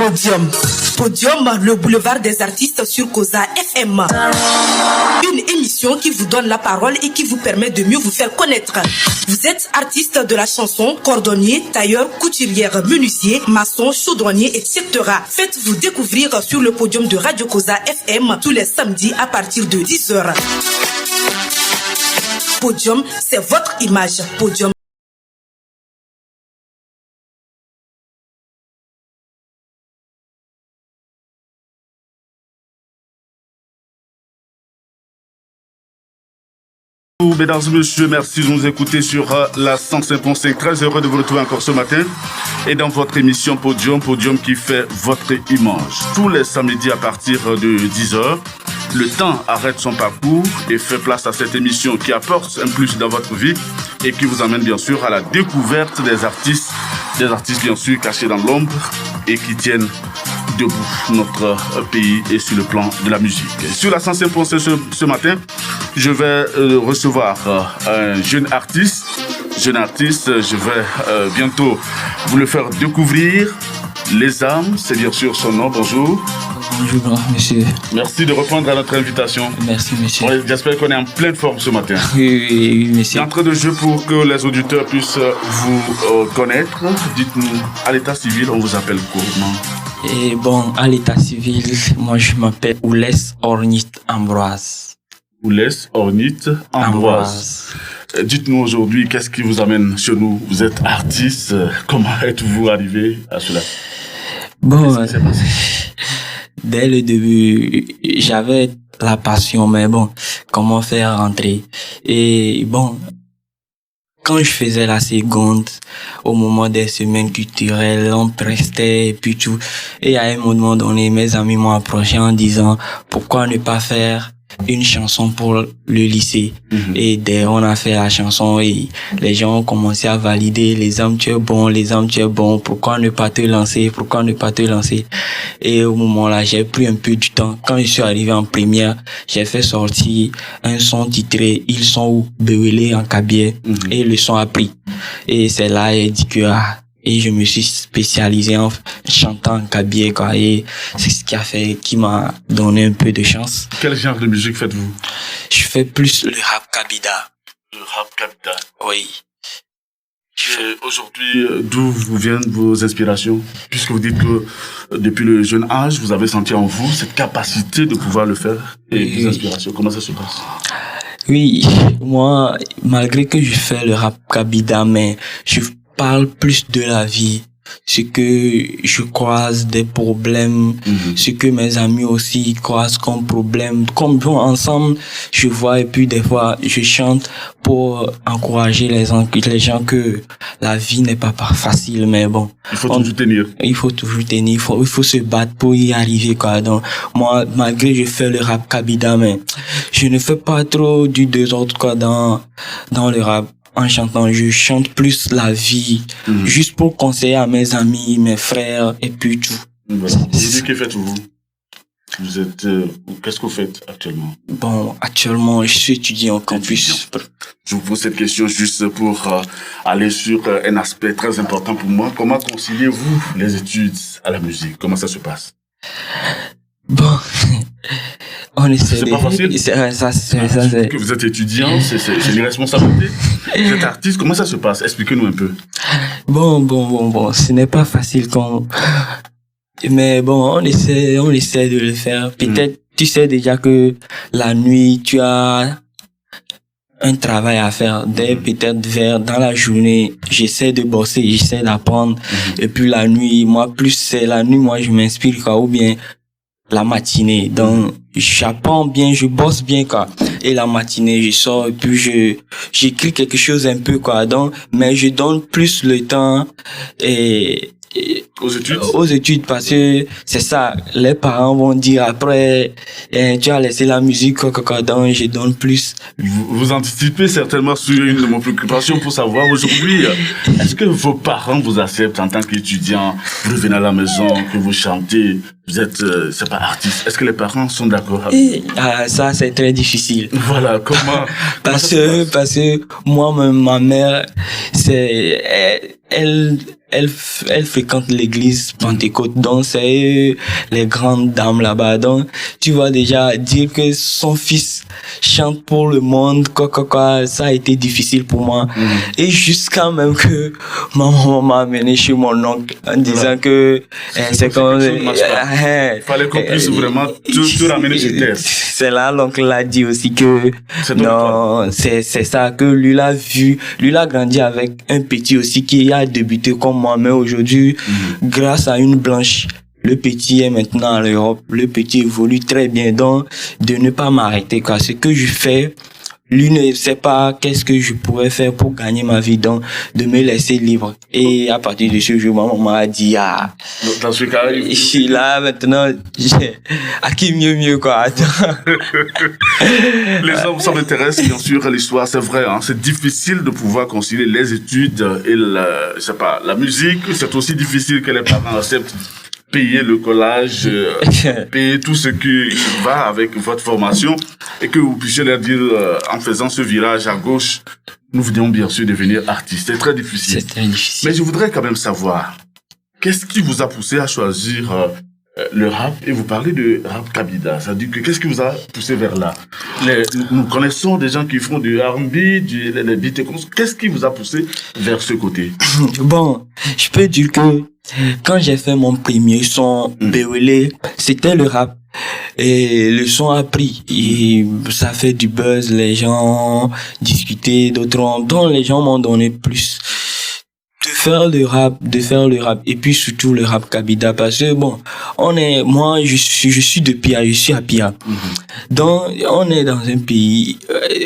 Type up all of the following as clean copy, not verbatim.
Podium. Podium, le boulevard des artistes sur Causa FM. Une émission qui vous donne la parole et qui vous permet de mieux vous faire connaître. Vous êtes artiste de la chanson, cordonnier, tailleur, couturière, menuisier, maçon, chaudronnier, etc. Faites-vous découvrir sur le podium de Radio Causa FM tous les samedis à partir de 10h. Podium, c'est votre image. Podium. Mesdames et messieurs, merci de nous écouter sur la 105.5. Très heureux de vous retrouver encore ce matin et dans votre émission Podium, Podium qui fait votre image. Tous les samedis à partir de 10h, le temps arrête son parcours et fait place à cette émission qui apporte un plus dans votre vie et qui vous amène bien sûr à la découverte des artistes bien sûr cachés dans l'ombre et qui tiennent debout notre pays et sur le plan de la musique. Sur la 105.5 ce matin, je vais recevoir un jeune artiste. Je vais bientôt vous le faire découvrir. Les âmes, c'est bien sûr son nom. Bonjour. Bonjour, monsieur. Merci de répondre à notre invitation. Merci, monsieur. Ouais, j'espère qu'on est en pleine forme ce matin. Oui, monsieur. D'entrée de jeu, pour que les auditeurs puissent vous connaître, dites-nous, à l'état civil, on vous appelle comment? Et bon, à l'état civil, moi je m'appelle Oulès Ornith Ambroise. Oulès Ornith Ambroise. Dites-nous aujourd'hui, qu'est-ce qui vous amène chez nous? Vous êtes artiste, comment êtes-vous arrivé à cela? Bon, dès le début, j'avais la passion, mais bon, comment faire rentrer? Et bon, quand je faisais la seconde, au moment des semaines culturelles, on prestait et puis tout. Et à un moment donné, mes amis m'ont approché en disant, pourquoi ne pas faire une chanson pour le lycée? Et dès on a fait la chanson et les gens ont commencé à valider, les âmes tu es bon, pourquoi ne pas te lancer? Et au moment là, j'ai pris un peu du temps. Quand je suis arrivé en première, j'ai fait sortir un son titré Ils sont où? Bewele en Kabylie. Et le son a pris. Et c'est là, j'ai dit que et je me suis spécialisé en chantant en Kabylie, quoi. Et c'est ce qui m'a donné un peu de chance. Quel genre de musique faites-vous? Je fais plus le rap kabida. Le rap kabida. Oui. Aujourd'hui, d'où vous viennent vos inspirations? Puisque vous dites que depuis le jeune âge, vous avez senti en vous cette capacité de pouvoir le faire. Et vos inspirations, comment ça se passe? Oui, moi, malgré que je fais le rap kabida, mais je parle plus de la vie, ce que je croise des problèmes, ce que mes amis aussi croisent comme problème, comme bon, ensemble, je vois et puis des fois, je chante pour encourager les gens que la vie n'est pas facile, mais bon. Il faut toujours tenir. Il faut toujours tenir, il faut se battre pour y arriver, quoi. Donc, moi, malgré je fais le rap kabida, mais je ne fais pas trop du désordre, quoi, dans le rap. En chantant, je chante plus la vie, juste pour conseiller à mes amis, mes frères, et puis tout. Aujourd'hui, que faites-vous? Vous êtes, qu'est-ce que vous faites actuellement? Bon, actuellement, je suis étudiant au campus. Je vous pose cette question juste pour aller sur un aspect très important pour moi. Comment conciliez-vous les études à la musique? Comment ça se passe? Bon, on essaie. C'est pas facile. Que vous êtes étudiant, c'est une responsabilité. Vous êtes artiste, comment ça se passe? Expliquez-nous un peu. Bon, ce n'est pas facile mais bon, on essaie de le faire. Peut-être, tu sais déjà que la nuit, tu as un travail à faire. Peut-être dans la journée, j'essaie de bosser, j'essaie d'apprendre. Et puis la nuit, moi, je m'inspire, quoi, ou bien la matinée. Donc, j'apprends bien, je bosse bien, quoi. Et la matinée, je sors et puis j'écris quelque chose un peu, quoi. Donc, mais je donne plus le temps aux études parce que c'est ça, les parents vont dire après, tu as laissé la musique, quoi. Donc, je donne plus. Vous anticipez certainement sur une de mes préoccupations pour savoir aujourd'hui, est-ce que vos parents vous acceptent en tant qu'étudiant? Vous revenez à la maison, que vous chantez, vous êtes, c'est pas artiste. Est-ce que les parents sont d'accord avec vous? Ça, c'est très difficile. Voilà, comment parce que moi, ma mère, elle fréquente l'église Pentecôte, donc c'est les grandes dames là-bas. Donc, tu vas déjà dire que son fils chante pour le monde, quoi, ça a été difficile pour moi. Et jusqu'à même que ma maman m'a amené chez mon oncle en disant que c'est comme... Il fallait qu'on puisse vraiment tout ramener sur terre. C'est là, l'oncle l'a dit aussi que c'est ça, que lui l'a grandi avec un petit aussi qui a débuté comme moi, mais aujourd'hui, grâce à une blanche, le petit est maintenant en Europe, le petit évolue très bien, donc de ne pas m'arrêter, quoi. Ce que je fais, lui ne sait pas qu'est-ce que je pourrais faire pour gagner ma vie, donc de me laisser libre. Et à partir de ce jour, ma maman a dit, dans ce cas, je suis là maintenant, à qui mieux, quoi. Les hommes, ça m'intéresse, bien sûr, l'histoire, c'est vrai, hein, c'est difficile de pouvoir concilier les études et la musique, c'est aussi difficile que les parents acceptent payer le collage, payer tout ce qui va avec votre formation et que vous puissiez leur dire en faisant ce virage à gauche, nous voulons bien sûr devenir artistes. C'est très difficile. C'est très difficile. Mais je voudrais quand même savoir, qu'est-ce qui vous a poussé à choisir le rap? Et vous parlez de rap kabida, ça dit que qu'est-ce qui vous a poussé vers là? Nous connaissons des gens qui font du R&B, des beats, qu'est-ce qui vous a poussé vers ce côté? Bon, je peux dire que quand j'ai fait mon premier son, Béwélé, c'était le rap. Et le son a pris. Et ça fait du buzz, les gens discutaient, donc les gens m'ont donné plus de faire le rap. Et puis surtout le rap kabida, parce que bon, je suis de Pia, je suis à Pia. Donc, on est dans un pays,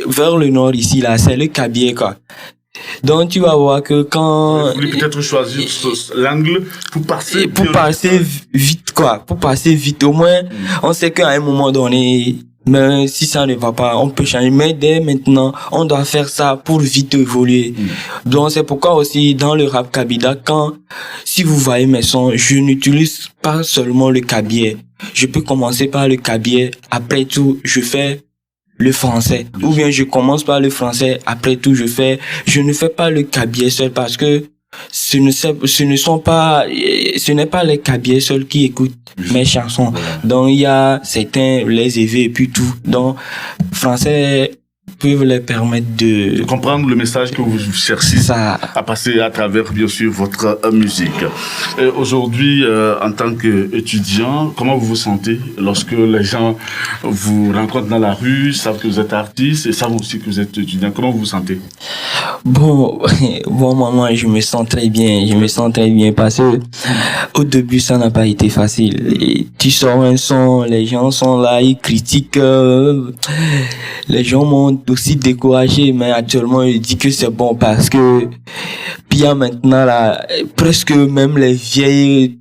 vers le nord ici, là, c'est le Kabylie, quoi. Donc tu vas voir que quand... Vous voulez peut-être choisir l'angle pour passer vite, quoi. Pour passer vite, au moins, on sait qu'à un moment donné, mais si ça ne va pas, on peut changer. Mais dès maintenant, on doit faire ça pour vite évoluer. Donc c'est pourquoi aussi, dans le rap kabida, si vous voyez mes sons, je n'utilise pas seulement le kabylie. Je peux commencer par le kabylie, après tout, je fais le français. Ou bien je commence par le français, après tout je ne fais pas le kabylie seul, parce que ce n'est pas les kabylie seuls qui écoutent mes chansons. Donc il y a certains, les éveils et puis tout. Donc français peuvent les permettre de comprendre le message que vous cherchez à passer à travers, bien sûr, votre musique. Aujourd'hui, en tant qu'étudiant, comment vous vous sentez lorsque les gens vous rencontrent dans la rue, savent que vous êtes artiste et savent aussi que vous êtes étudiant? Comment vous vous sentez? Bon, maman, je me sens très bien parce que au début, ça n'a pas été facile. Et tu sors un son, les gens sont là, ils critiquent, les gens m'ont aussi découragé, mais actuellement, je dis que c'est bon parce que, puis maintenant, là, presque même les vieilles,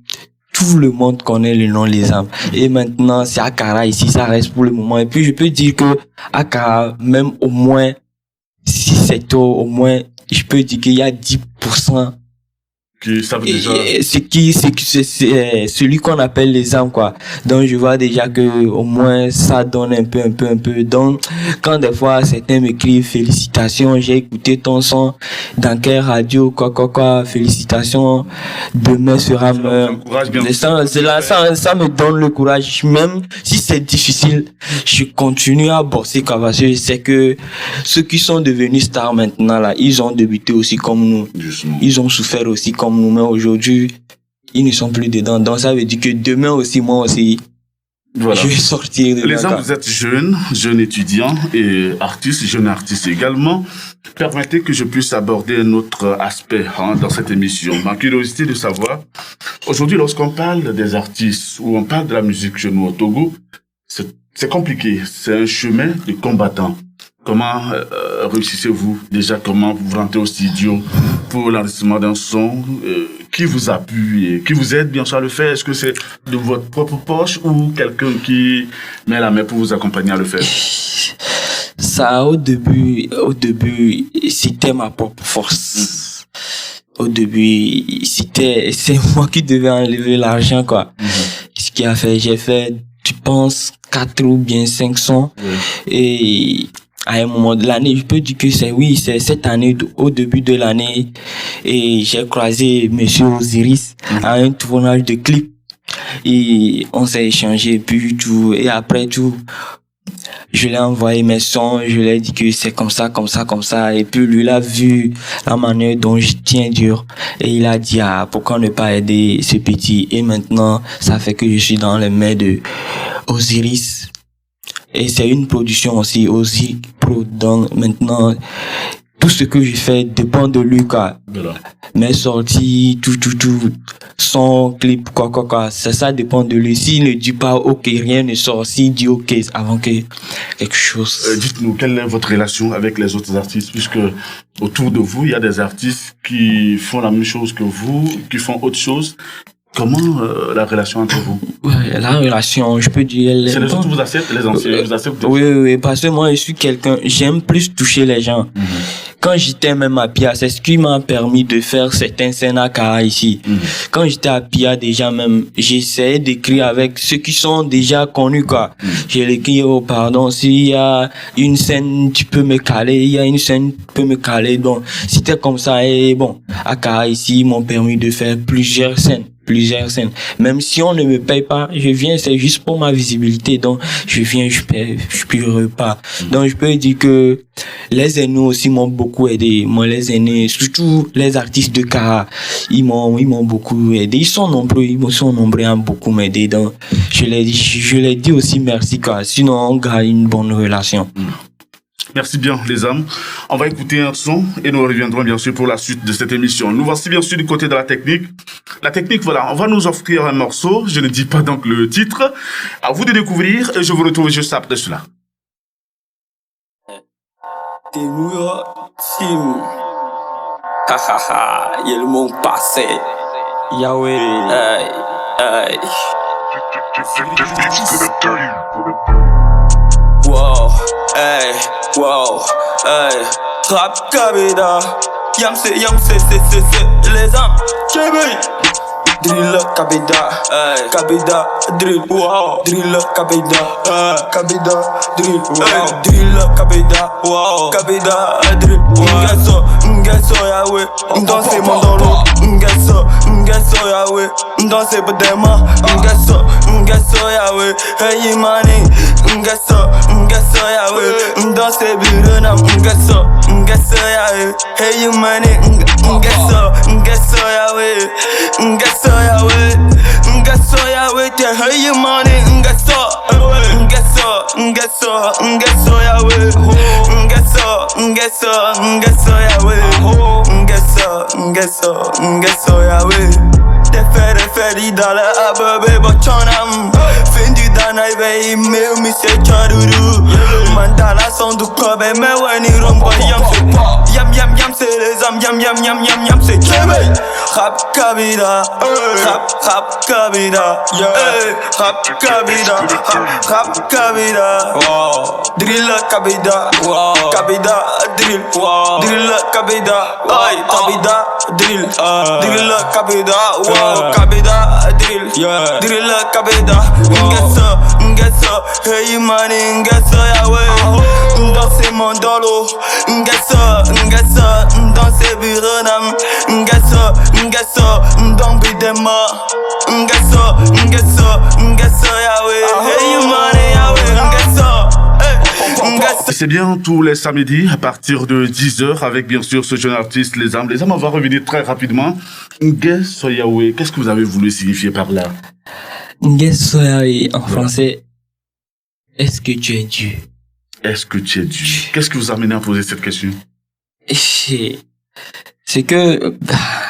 tout le monde connaît le nom Les Âmes. Et maintenant, c'est Akara ici, ça reste pour le moment. Et puis, je peux dire que Akara, même au moins, si c'est tôt, au moins, je peux dire qu'il y a 10% qui savent déjà. C'est celui qu'on appelle les âmes, quoi. Donc, je vois déjà que, au moins, ça donne un peu. Donc, quand des fois, certains m'écrivent félicitations, j'ai écouté ton son, dans quelle radio, quoi, félicitations, demain sera meilleur. Ça me donne le courage. Même si c'est difficile, je continue à bosser, quoi, parce que je sais que ceux qui sont devenus stars maintenant, là, ils ont débuté aussi comme nous. Justement. Ils ont souffert aussi comme nous, mais aujourd'hui, ils ne sont plus dedans. Donc, ça veut dire que demain aussi, moi aussi, voilà. Je vais sortir dedans. Les hommes, vous êtes jeune étudiant et jeune artiste également. Permettez que je puisse aborder un autre aspect dans cette émission. Ma curiosité de savoir, aujourd'hui, lorsqu'on parle des artistes ou on parle de la musique chez nous au Togo, c'est compliqué. C'est un chemin de combattant. Comment réussissez-vous déjà? Comment vous rentrez au studio pour l'enregistrement d'un son? Qui vous appuie et qui vous aide bien sûr à le faire? Est-ce que c'est de votre propre poche ou quelqu'un qui met la main pour vous accompagner à le faire? Ça, au début, c'était ma propre force. Au début, c'est moi qui devais enlever l'argent, quoi. qui a fait, j'ai fait, je pense, 4 ou bien 5 sons. Et à un moment de l'année, je peux dire que c'est cette année, au début de l'année, et j'ai croisé Monsieur Osiris à un tournage de clip. Et on s'est échangé, puis tout, et après tout, je lui ai envoyé mes sons, je lui ai dit que c'est comme ça, et puis lui, il a vu la manière dont je tiens dur, et il a dit, pourquoi ne pas aider ce petit, et maintenant, ça fait que je suis dans les mains de Osiris, et c'est une production aussi, Osiris Pro, donc maintenant, tout ce que je fais dépend de lui, quoi. Voilà. Mes sorties, tout, son clip, quoi, ça dépend de lui. S'il ne dit pas ok, rien ne sort, s'il dit ok avant que quelque chose. Dites-nous, quelle est votre relation avec les autres artistes, puisque autour de vous, il y a des artistes qui font la même chose que vous, qui font autre chose. Comment la relation entre vous? Ouais, la relation, je peux dire... C'est les autres vous acceptent, les anciens vous acceptent? Oui, parce que moi, je suis quelqu'un, j'aime plus toucher les gens. Quand j'étais même à Pia, c'est ce qui m'a permis de faire certains scènes à Kara ici. Quand j'étais à Pia, déjà même, j'essayais d'écrire avec ceux qui sont déjà connus, quoi. Je l'écris, pardon, s'il y a une scène, tu peux me caler, il y a une scène, tu peux me caler. Donc, c'était comme ça, et bon, à Kara ici, ils m'ont permis de faire plusieurs scènes. Même si on ne me paye pas, je viens, c'est juste pour ma visibilité. Donc, je viens, je paye, je prie pas. Donc, je peux dire que les aînés aussi m'ont beaucoup aidé. Moi, les aînés, surtout les artistes de Kara, ils m'ont beaucoup aidé. Ils sont nombreux à beaucoup m'aider. Donc, je les dis aussi merci, quoi. Sinon, on garde une bonne relation. Merci bien, les âmes. On va écouter un son et nous reviendrons bien sûr pour la suite de cette émission. Nous voici bien sûr du côté de la technique. La technique, voilà, on va nous offrir un morceau. Je ne dis pas donc le titre. À vous de découvrir et je vous retrouve juste après cela. T'es New York Team. Ha ha ha, y'a le monde passé. Yahweh, hey. Wow, hey. Rap Kabeda. Yamse, c'est les âmes. Chébé. Drill Kabeda, Kabeda, drill, wow. Drill Kabeda, Kabeda, drill, wow. Drill Kabeda, wow. Kabeda, drill, Ngaso, Yahweh. Danser mon dans l'eau. Ngaso, Yahweh. Danser bedema. Ngaso, Yahweh. Hey money. Ngaso, Yahweh. Danser birenam. Ngaso, Yahweh. Hey money. Ngaso, Yahweh. Ngaso, Yahweh, te hey money, Ngaso, Yahweh, Ngaso, Yahweh. Te feri dans la ababe bachonam. Fin du danai vei meu mi se charuru. Mandala son du kobe me weni rombo yam c'est les âmes yam c'est Kébé. Rap Kabeda, rap Kabeda, rap Kabeda, drill Kabeda, Kabeda drill, drill Kabeda, Kabeda drill, drill Kabeda, Kabeda drill, drill Kabeda. Ngaso, hey money, Ngaso, Yahweh. Danser mon dolo, Ngaso, danser bironam, Ngaso, dans bidema, Ngaso, Yahweh. Hey money, Yahweh, Ngaso. C'est bien tous les samedis à partir de 10h avec bien sûr ce jeune artiste, les âmes. Les âmes, on va revenir très rapidement. Ngaso Yahweh, qu'est-ce que vous avez voulu signifier par là? Ngaso Yahweh, en français, est-ce que tu es Dieu? Est-ce que tu es Dieu? Qu'est-ce qui vous a amené à poser cette question? C'est que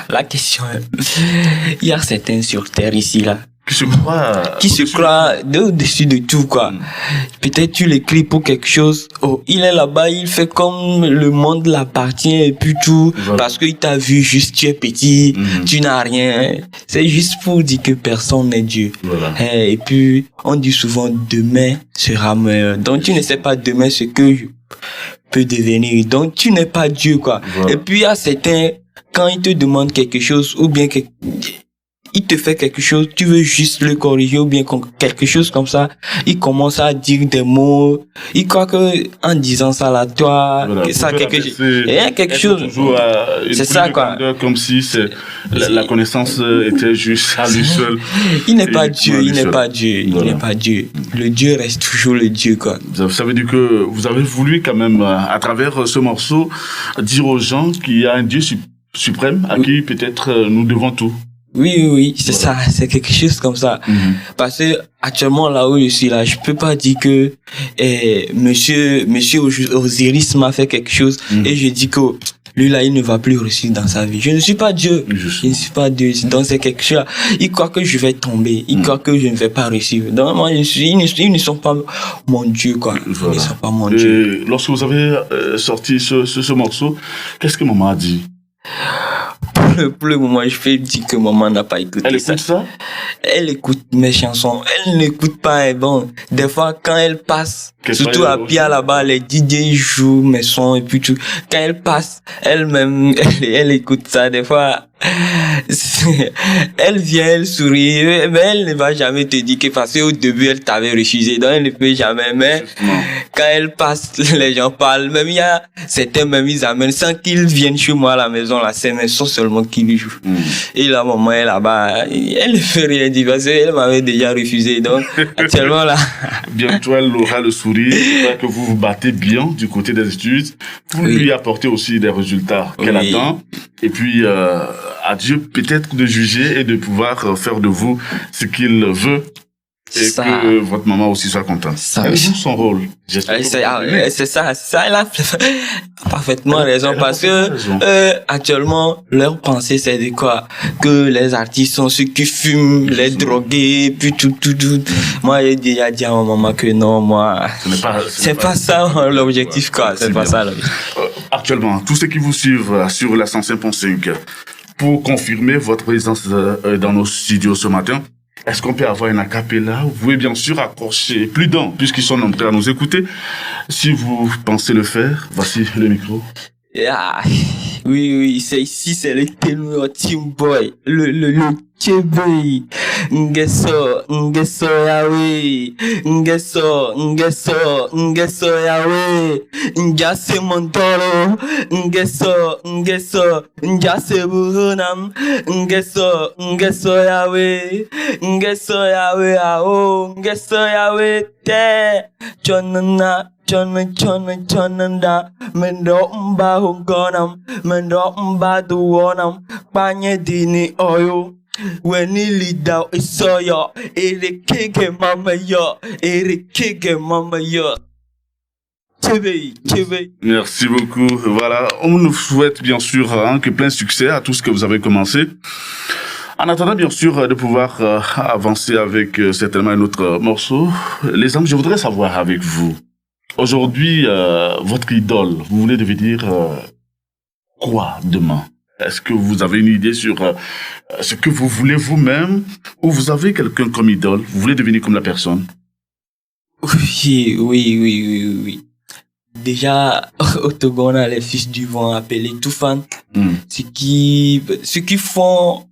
la question, il y a certains sur terre ici là qui se croient au-dessus de tout, quoi. Peut-être tu l'écris pour quelque chose. Oh, il est là-bas, il fait comme le monde l'appartient et puis tout. Voilà. Parce qu'il t'a vu juste, tu es petit, tu n'as rien. C'est juste pour dire que personne n'est Dieu. Voilà. Et puis, on dit souvent demain sera meilleur. Donc tu ne sais pas demain ce que je peux devenir. Donc tu n'es pas Dieu, quoi. Voilà. Et puis il y a certains, quand ils te demandent quelque chose ou bien il te fait quelque chose, tu veux juste le corriger ou bien quelque chose comme ça, il commence à dire des mots, il croit que en disant ça là, toi, Voilà, ça quelque chose. C'est ça quoi. Comme si la connaissance était juste à lui seul. Il n'est pas Dieu, il n'est pas Dieu, il n'est pas Dieu. Le Dieu reste toujours le Dieu quoi. Ça veut dire que vous avez voulu quand même, à travers ce morceau, dire aux gens qu'il y a un Dieu suprême à qui peut-être nous devons tout. Oui, c'est ça, c'est quelque chose comme ça. Parce que actuellement là où je suis là, je peux pas dire que monsieur Osiris m'a fait quelque chose et je dis que lui là il ne va plus réussir dans sa vie. Je ne suis pas Dieu. Je ne suis pas Dieu. Donc c'est quelque chose. Il croit que je vais tomber. Il croit que je ne vais pas réussir. Donc moi ils ne sont pas mon Dieu quoi. Ils ne sont pas mon Dieu. Et lorsque vous avez sorti ce morceau, qu'est-ce que maman a dit? Pour le moment, je peux dire que maman n'a pas écouté Elle écoute ça? Elle écoute mes chansons. Elle n'écoute pas, bon. Des fois, quand elle passe, surtout à Pia là-bas, les DJ jouent mes sons et puis tout. Quand elle passe, elle-même, elle écoute ça. Des fois, elle vient, elle sourit, mais elle ne va jamais te dire que parce qu'au début, elle t'avait refusé. Donc, elle ne peut jamais. Mais quand elle passe, les gens parlent. Même il y a certains, même ils amènent sans qu'ils viennent chez moi à la maison, là, c'est mes sons seulement qui lui jouent. Et la maman est là-bas, elle ne fait rien dire parce qu'elle m'avait déjà refusé. Donc, actuellement, là. Bientôt, elle aura le sourire. J'espère que vous vous battez bien du côté des études pour lui apporter aussi des résultats qu'elle attend. Et puis, à Dieu peut-être de juger et de pouvoir faire de vous ce qu'il veut. Et que votre maman aussi soit contente. Elle joue son rôle. C'est ça. Elle a parfaitement raison parce que actuellement leur pensée c'est de quoi? Que les artistes sont ceux qui fument, les drogués, puis tout. Moi j'ai déjà dit à ma maman que non, moi c'est pas ça l'objectif quoi. C'est pas ça l'objectif. Actuellement, tous ceux qui vous suivent sur la 105.5 pour confirmer votre présence dans nos studios ce matin. Est-ce qu'on peut avoir un acapella? Vous pouvez bien sûr accrocher plus d'un, puisqu'ils sont nombreux à nous écouter. Si vous pensez le faire, voici le micro. Oui, c'est ici, c'est le ténor Team Boy, le Chebe, Ngeso yawe, Ngeso yawe, Njase Montoro, Ngeso, Njase Burunam, Ngeso yawe, Ngeso yawe te, Chonanda, mendo mba hungonam, mendo mba duonam, panye dini oyo. When he lead out, it's so yo, Erikege mama yo. Merci beaucoup. Voilà, on nous souhaite bien sûr que plein succès à tout ce que vous avez commencé. En attendant bien sûr de pouvoir avancer avec certainement un autre morceau, les amis, je voudrais savoir avec vous. Aujourd'hui, votre idole, vous voulez devenir quoi demain? Est-ce que vous avez une idée sur ce que vous voulez vous-même ou vous avez quelqu'un comme idole? Vous voulez devenir comme la personne? Oui. Déjà, au Togo, on a les fils du vent appelés Toufan. Ce qui font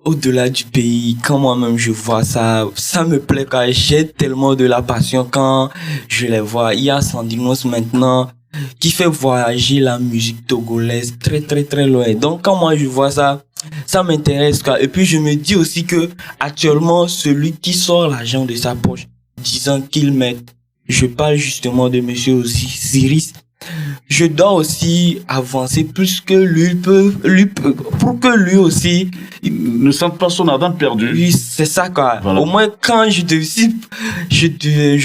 au-delà du pays, quand moi-même je vois ça, ça me plaît car j'ai tellement de la passion quand je les vois. Il y a Sandinos maintenant qui fait voyager la musique togolaise très très très loin. Donc quand moi je vois ça, ça m'intéresse quoi. Et puis je me dis aussi que actuellement celui qui sort l'argent de sa poche, disant qu'il m'aide, je parle justement de monsieur Osiris. Je dois aussi avancer plus que lui pour que lui aussi ne sente pas son ardent perdu. Oui, c'est ça quoi. Voilà. Au moins quand je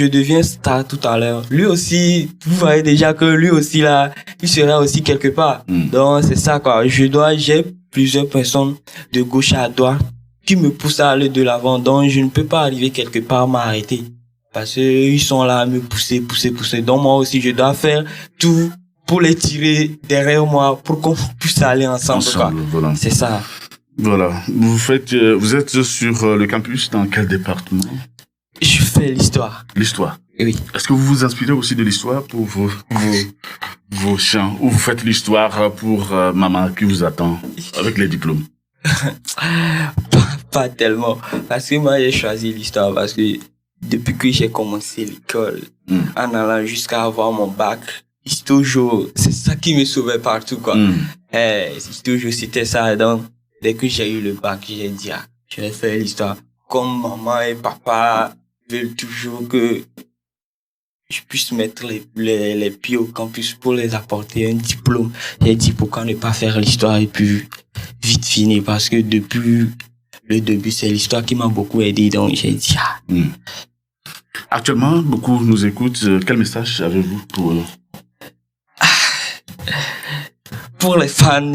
deviens star tout à l'heure, lui aussi, vous voyez déjà que lui aussi là, il sera aussi quelque part. Donc c'est ça quoi. J'ai plusieurs personnes de gauche à droite qui me poussent à aller de l'avant. Donc je ne peux pas arriver quelque part m'arrêter. Parce qu'ils sont là à me pousser. Donc moi aussi, je dois faire tout pour les tirer derrière moi pour qu'on puisse aller ensemble quoi. Voilà. C'est ça. Voilà. Vous êtes sur le campus dans quel département? Je fais l'histoire. L'histoire? Oui. Est-ce que vous vous inspirez aussi de l'histoire pour vos chants? Ou vous faites l'histoire pour maman qui vous attend avec les diplômes? Pas tellement. Parce que moi, j'ai choisi l'histoire parce que depuis que j'ai commencé l'école, en allant jusqu'à avoir mon bac, c'est ça qui me sauvait partout, quoi. C'était ça. Donc, dès que j'ai eu le bac, j'ai dit, je vais faire l'histoire. Comme maman et papa veulent toujours que je puisse mettre les pieds au campus pour les apporter un diplôme. J'ai dit, pourquoi ne pas faire l'histoire et puis vite finir, parce que depuis le début, c'est l'histoire qui m'a beaucoup aidé. Donc, j'ai dit, Actuellement, beaucoup nous écoutent. Quel message avez-vous pour eux? Pour les fans